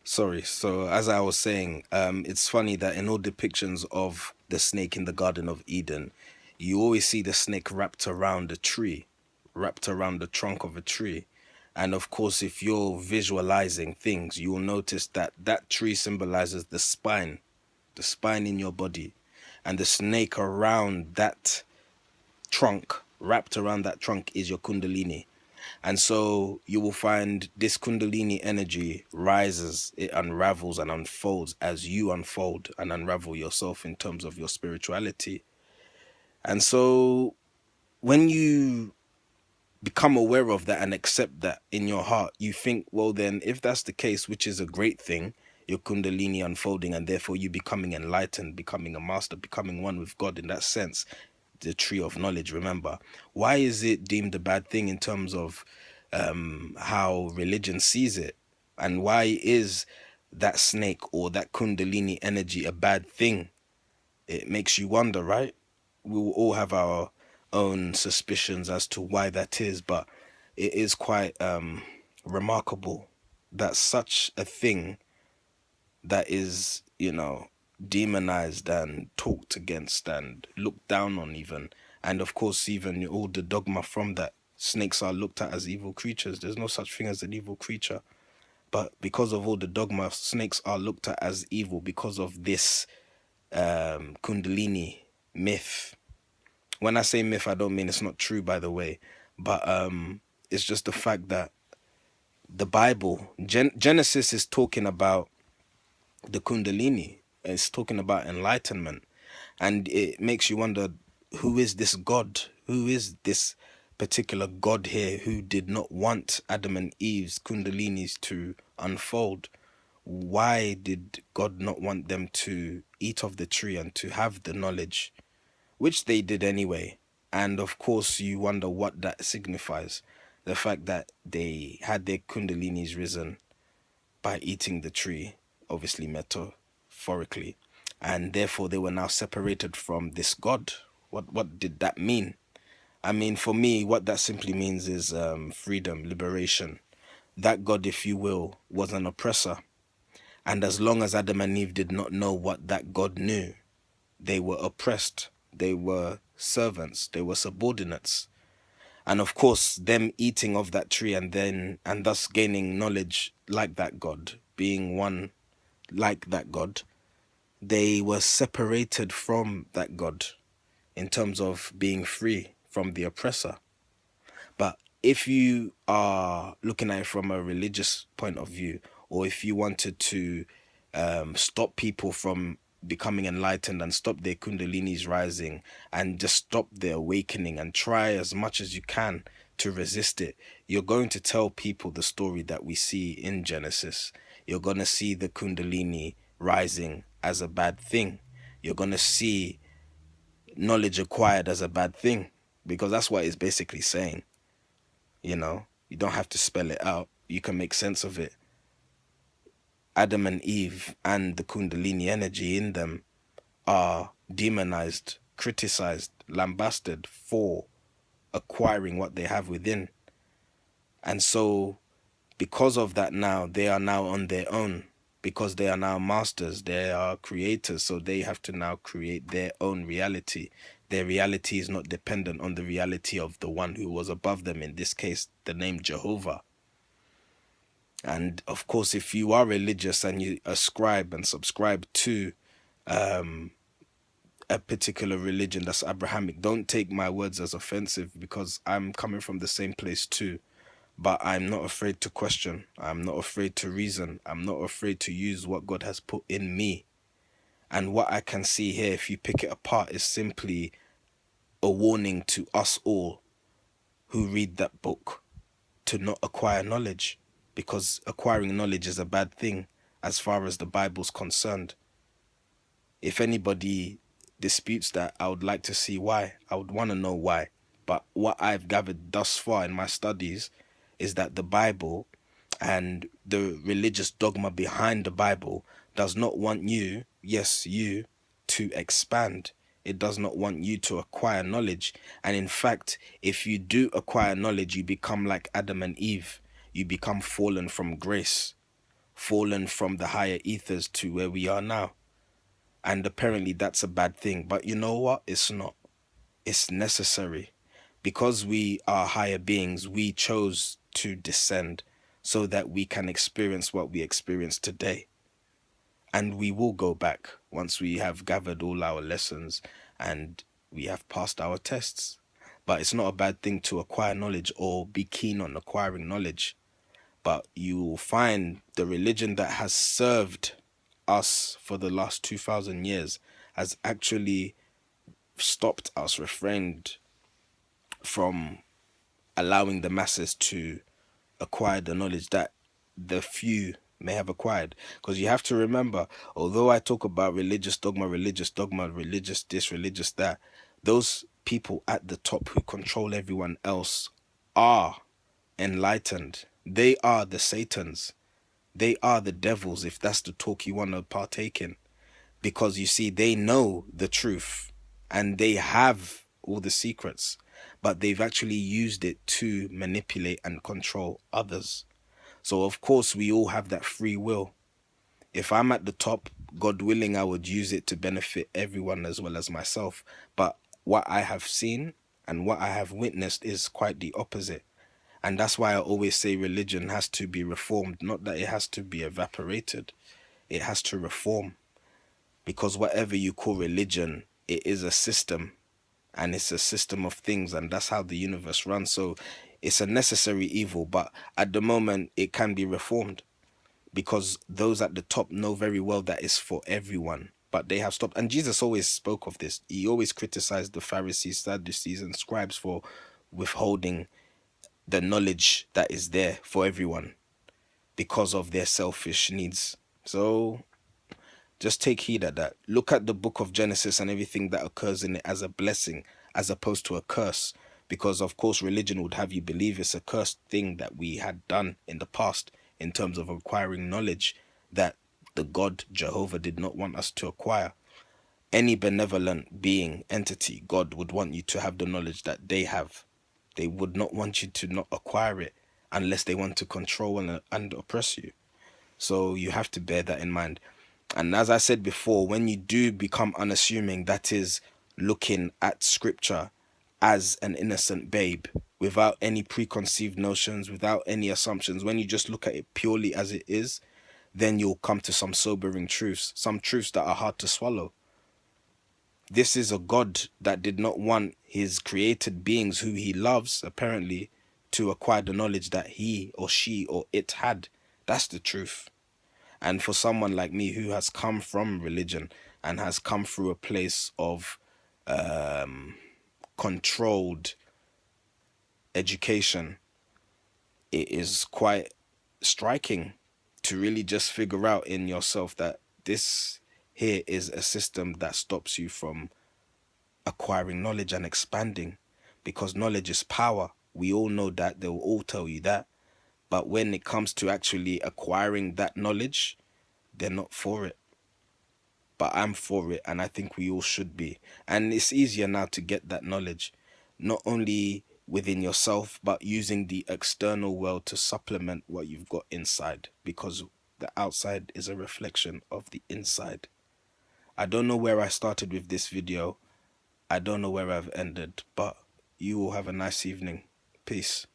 Sorry. So as I was saying, it's funny that in all depictions of the snake in the Garden of Eden, you always see the snake wrapped around a tree, wrapped around the trunk of a tree. And of course, if you're visualizing things, you will notice that that tree symbolizes the spine in your body, and the snake around that trunk, wrapped around that trunk, is your Kundalini. And so you will find this Kundalini energy rises, it unravels and unfolds as you unfold and unravel yourself in terms of your spirituality. And so when you become aware of that and accept that in your heart, you think, well, then, if that's the case, which is a great thing, your Kundalini unfolding and therefore you becoming enlightened, becoming a master, becoming one with God in that sense, the tree of knowledge, remember, why is it deemed a bad thing in terms of how religion sees it? And why is that snake or that Kundalini energy a bad thing? It makes you wonder, right? We will all have our own suspicions as to why that is, but it is quite remarkable that such a thing that is, demonized and talked against and looked down on, even. And of course, even all the dogma from that, snakes are looked at as evil creatures. There's no such thing as an evil creature. But because of all the dogma, snakes are looked at as evil because of this Kundalini myth. When I say myth, I don't mean it's not true, by the way, but it's just the fact that the Bible, Genesis, is talking about the Kundalini. It's talking about enlightenment, and it makes you wonder, who is this God? Who is this particular God here who did not want Adam and Eve's Kundalinis to unfold? Why did God not want them to eat of the tree and to have the knowledge, which they did anyway? And of course, you wonder what that signifies. The fact that they had their Kundalinis risen by eating the tree, obviously metaphorically, and therefore they were now separated from this God. What did that mean? I mean, for me, what that simply means is freedom, liberation. That God, if you will, was an oppressor. And as long as Adam and Eve did not know what that God knew, they were oppressed. They were servants. They were subordinates. And of course, them eating of that tree and thus gaining knowledge like that God, being one like that God, they were separated from that God in terms of being free from the oppressor. But if you are looking at it from a religious point of view, or if you wanted to stop people from becoming enlightened and stop their kundalinis rising and just stop their awakening and try as much as you can to resist it, you're going to tell people the story that we see in Genesis. You're going to see the kundalini rising as a bad thing. You're going to see knowledge acquired as a bad thing, because that's what it's basically saying. You don't have to spell it out. You can make sense of it. Adam and Eve and the Kundalini energy in them are demonized, criticized, lambasted for acquiring what they have within. And so, because of that, now they are now on their own, because they are now masters, they are creators, so they have to now create their own reality. Their reality is not dependent on the reality of the one who was above them, in this case, the name Jehovah. And of course, if you are religious and you ascribe and subscribe to a particular religion that's Abrahamic, don't take my words as offensive, because I'm coming from the same place too. But I'm not afraid to question. I'm not afraid to reason. I'm not afraid to use what God has put in me. And what I can see here, if you pick it apart, is simply a warning to us all who read that book to not acquire knowledge, because acquiring knowledge is a bad thing as far as the Bible's concerned. If anybody disputes that, I would like to see why. I would want to know why. But what I've gathered thus far in my studies is that the Bible and the religious dogma behind the Bible does not want you, yes, you, to expand. It does not want you to acquire knowledge. And in fact, if you do acquire knowledge, you become like Adam and Eve. You become fallen from grace. fallen from the higher ethers to where we are now. And apparently that's a bad thing. But you know what? It's not. It's necessary. Because we are higher beings, we chose to descend so that we can experience what we experience today. And we will go back once we have gathered all our lessons and we have passed our tests. But it's not a bad thing to acquire knowledge or be keen on acquiring knowledge. But you will find the religion that has served us for the last 2,000 years has actually stopped us, refrained from allowing the masses to acquire the knowledge that the few may have acquired. Because you have to remember, although I talk about religious dogma, religious this, religious that, those people at the top who control everyone else are enlightened. They are the Satans. They are the devils, if that's the talk you want to partake in. Because you see, they know the truth and they have all the secrets, but they've actually used it to manipulate and control others. So of course we all have that free will. If I'm at the top, God willing, I would use it to benefit everyone as well as myself. But what I have seen and what I have witnessed is quite the opposite. And that's why I always say religion has to be reformed, not that it has to be evaporated. It has to reform. Because whatever you call religion, it is a system, and it's a system of things, and that's how the universe runs. So it's a necessary evil, but at the moment it can be reformed because those at the top know very well that it's for everyone, but they have stopped. And Jesus always spoke of this. He always criticized the Pharisees, Sadducees, and scribes for withholding the knowledge that is there for everyone because of their selfish needs. So just take heed at that. Look at the book of Genesis and everything that occurs in it as a blessing as opposed to a curse. Because, of course, religion would have you believe it's a cursed thing that we had done in the past in terms of acquiring knowledge that the God, Jehovah, did not want us to acquire. Any benevolent being, entity, God would want you to have the knowledge that they have. They would not want you to not acquire it unless they want to control and oppress you. So you have to bear that in mind. And as I said before, when you do become unassuming, that is looking at scripture as an innocent babe, without any preconceived notions, without any assumptions, when you just look at it purely as it is, then you'll come to some sobering truths, some truths that are hard to swallow. This is a God that did not want his created beings who he loves, apparently, to acquire the knowledge that he or she or it had. That's the truth. And for someone like me who has come from religion and has come through a place of controlled education, it is quite striking to really just figure out in yourself that this here is a system that stops you from acquiring knowledge and expanding, because knowledge is power. We all know that. They will all tell you that. But when it comes to actually acquiring that knowledge, they're not for it. But I'm for it, and I think we all should be. And it's easier now to get that knowledge, not only within yourself, but using the external world to supplement what you've got inside, because the outside is a reflection of the inside. I don't know where I started with this video. I don't know where I've ended, but you all have a nice evening. Peace.